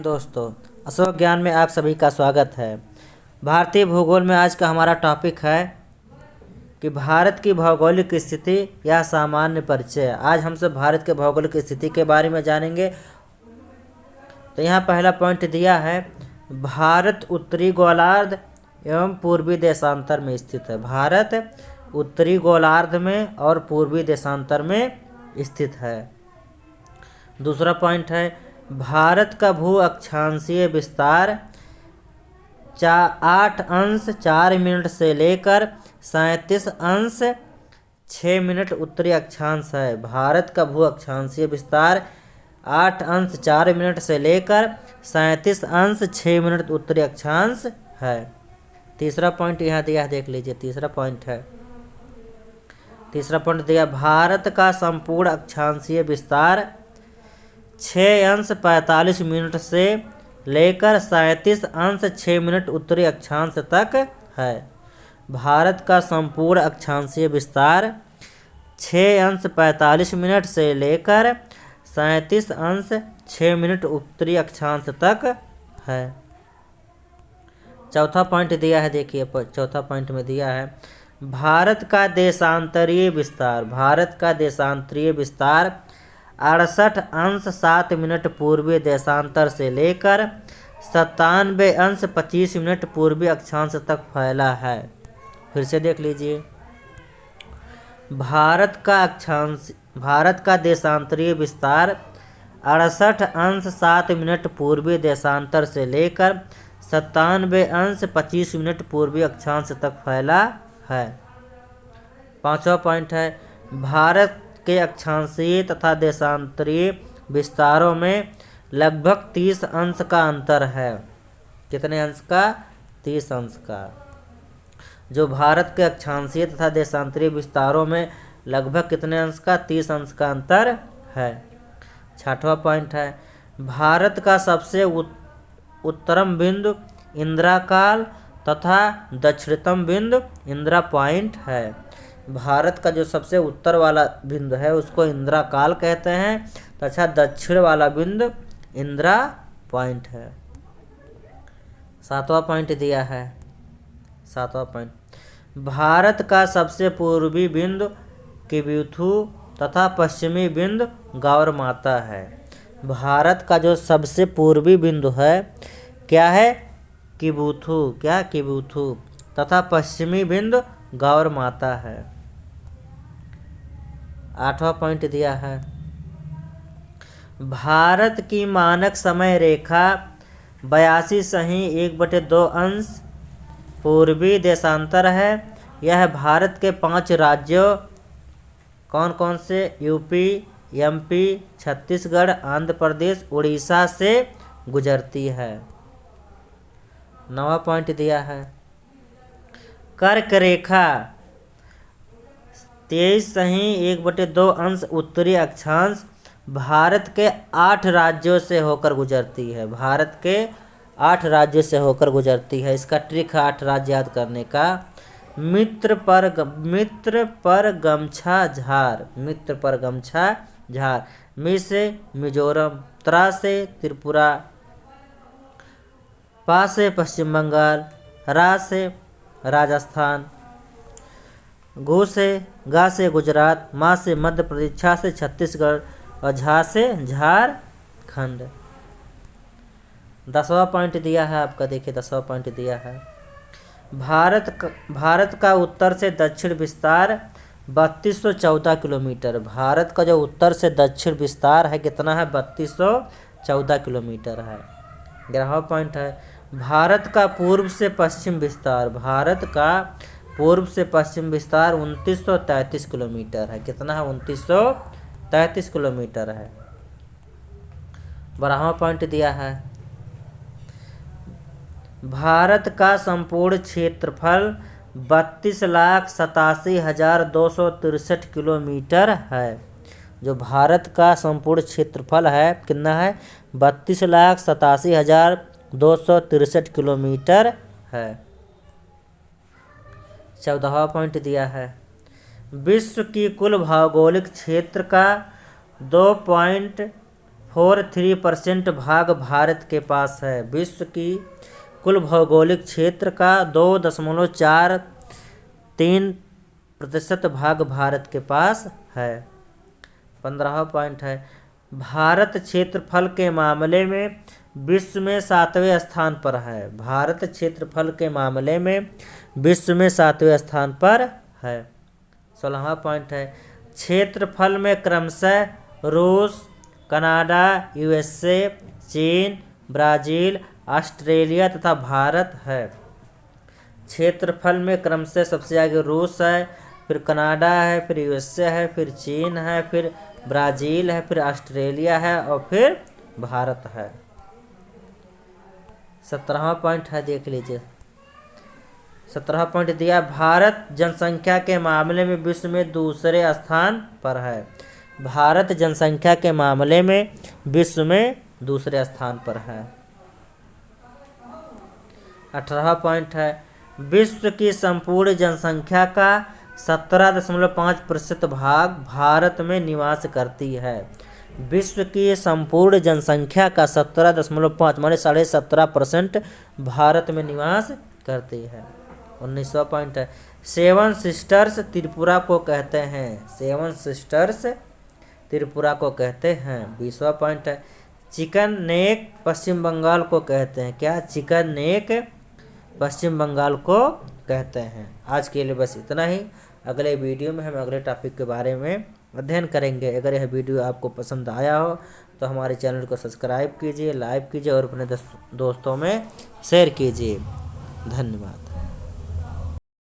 दोस्तों, अशोक ज्ञान में आप सभी का स्वागत है। भारतीय भूगोल में आज का हमारा टॉपिक है कि भारत की भौगोलिक स्थिति या सामान्य परिचय। आज हम सब भारत के भौगोलिक स्थिति के बारे में जानेंगे। तो यहाँ पहला पॉइंट दिया है, भारत उत्तरी गोलार्ध एवं पूर्वी देशांतर में स्थित है। भारत उत्तरी गोलार्ध में और पूर्वी देशांतर में स्थित है। दूसरा पॉइंट है, भारत का भू अक्षांशीय विस्तार 8 अंश 4 मिनट से लेकर 37 अंश 6 मिनट उत्तरी अक्षांश है। भारत का भू अक्षांशीय विस्तार 8 अंश 4 मिनट से लेकर 37 अंश 6 मिनट उत्तरी अक्षांश है। तीसरा पॉइंट यहाँ दिया है, देख लीजिए। तीसरा पॉइंट दिया, भारत का संपूर्ण अक्षांशीय विस्तार 6 अंश 45 मिनट से लेकर 37 अंश 6 मिनट उत्तरी अक्षांश तक है। भारत का संपूर्ण अक्षांशीय विस्तार 6 अंश 45 मिनट से लेकर 37 अंश 6 मिनट उत्तरी अक्षांश तक है। चौथा पॉइंट दिया है, देखिए चौथा पॉइंट में दिया है, भारत का देशांतरीय विस्तार। भारत का देशांतरीय विस्तार 68 अंश 7 मिनट पूर्वी देशांतर से लेकर 97 अंश 25 मिनट पूर्वी अक्षांश तक फैला है। फिर से देख लीजिए, भारत का देशांतरीय विस्तार 68 अंश 7 मिनट पूर्वी देशांतर से लेकर 97 अंश 25 मिनट पूर्वी अक्षांश तक फैला है। पांचवा पॉइंट है, भारत के अक्षांशीय तथा देशांतरीय विस्तारों में लगभग 30 अंश का अंतर है। कितने अंश का? 30 अंश का। जो भारत के अक्षांशीय तथा देशांतरीय विस्तारों में लगभग कितने अंश का? 30 अंश का अंतर है। छठवां पॉइंट है, भारत का सबसे उत्तरम बिंदु इंदिरा काल तथा दक्षिणतम बिंदु इंदिरा पॉइंट है। भारत का जो सबसे उत्तर वाला बिंदु है उसको इंदिरा काल कहते हैं तथा दक्षिण वाला बिंदु इंदिरा पॉइंट है। सातवां पॉइंट दिया है, भारत का सबसे पूर्वी बिंदु किबुथु तथा पश्चिमी बिंदु गौरमाता है। भारत का जो सबसे पूर्वी बिंदु है क्या है? किबुथु तथा पश्चिमी बिंदु गौरमाता है। आठवां पॉइंट दिया है, भारत की मानक समय रेखा 82.1/2 अंश पूर्वी देशांतर है। यह भारत के 5 राज्यों कौन कौन से? यूपी, एमपी, छत्तीसगढ़, आंध्र प्रदेश, उड़ीसा से गुजरती है। 9वां पॉइंट दिया है, कर्क रेखा 23.1/2 अंश उत्तरी अक्षांश भारत के 8 राज्यों से होकर गुजरती है। भारत के 8 राज्यों से होकर गुजरती है। इसका ट्रिक है 8 राज्य याद करने का। मित्र पर गमछा झार, मी से मिजोरम, त्रा से त्रिपुरा, पा से पश्चिम बंगाल, रा से राजस्थान, गा से गुजरात, मा से मध्य प्रदेश, छा से छत्तीसगढ़ और झा से झारखंड। 10वां पॉइंट दिया है आपका, देखिए 10वां पॉइंट दिया है, भारत का उत्तर से दक्षिण विस्तार 3214 किलोमीटर। भारत का जो उत्तर से दक्षिण विस्तार है कितना है? 3214 किलोमीटर है। 11वां पॉइंट है, भारत का पूर्व से पश्चिम विस्तार। भारत का पूर्व से पश्चिम विस्तार 2933 किलोमीटर है। कितना है? 2933 किलोमीटर है। 12वां पॉइंट दिया है, भारत का संपूर्ण क्षेत्रफल 32,87,263 किलोमीटर है। जो भारत का संपूर्ण क्षेत्रफल है कितना है? 32,87,263 किलोमीटर है। 14वां पॉइंट दिया है, विश्व की कुल भौगोलिक क्षेत्र का 2.4 43% भाग भारत के पास है। विश्व की कुल भौगोलिक क्षेत्र का 2.43% भाग भारत के पास है। 15वां पॉइंट है, भारत क्षेत्रफल के मामले में विश्व में 7वें स्थान पर है। भारत क्षेत्रफल के मामले में विश्व में 7वें स्थान पर है। 16वां पॉइंट है, क्षेत्रफल में क्रमशः रूस, कनाडा, यूएसए, चीन, ब्राज़ील, ऑस्ट्रेलिया तथा भारत है। क्षेत्रफल में क्रमशः सबसे आगे रूस है, फिर कनाडा है, फिर यूएसए है, फिर चीन है, फिर ब्राज़ील है, फिर ऑस्ट्रेलिया है और फिर भारत है। 17वां पॉइंट है, देख लीजिए। 17वां पॉइंट दिया, भारत जनसंख्या के मामले में विश्व में दूसरे स्थान पर है। भारत जनसंख्या के मामले में विश्व में दूसरे स्थान पर है। 18वां पॉइंट है, विश्व की संपूर्ण जनसंख्या का 17.5% भाग भारत में निवास करती है। विश्व की संपूर्ण जनसंख्या का 17.5 माने 17.5% भारत में निवास करती है। 19वां पॉइंट है, सेवन सिस्टर्स त्रिपुरा को कहते हैं। सेवन सिस्टर्स त्रिपुरा को कहते हैं। 20वां पॉइंट है, चिकन नेक पश्चिम बंगाल को कहते हैं। क्या? चिकन नेक पश्चिम बंगाल को कहते हैं। आज के लिए बस इतना ही। अगले वीडियो में हम अगले टॉपिक के बारे में अध्ययन करेंगे। अगर यह वीडियो आपको पसंद आया हो तो हमारे चैनल को सब्सक्राइब कीजिए, लाइक कीजिए और अपने दोस्तों में शेयर कीजिए। धन्यवाद।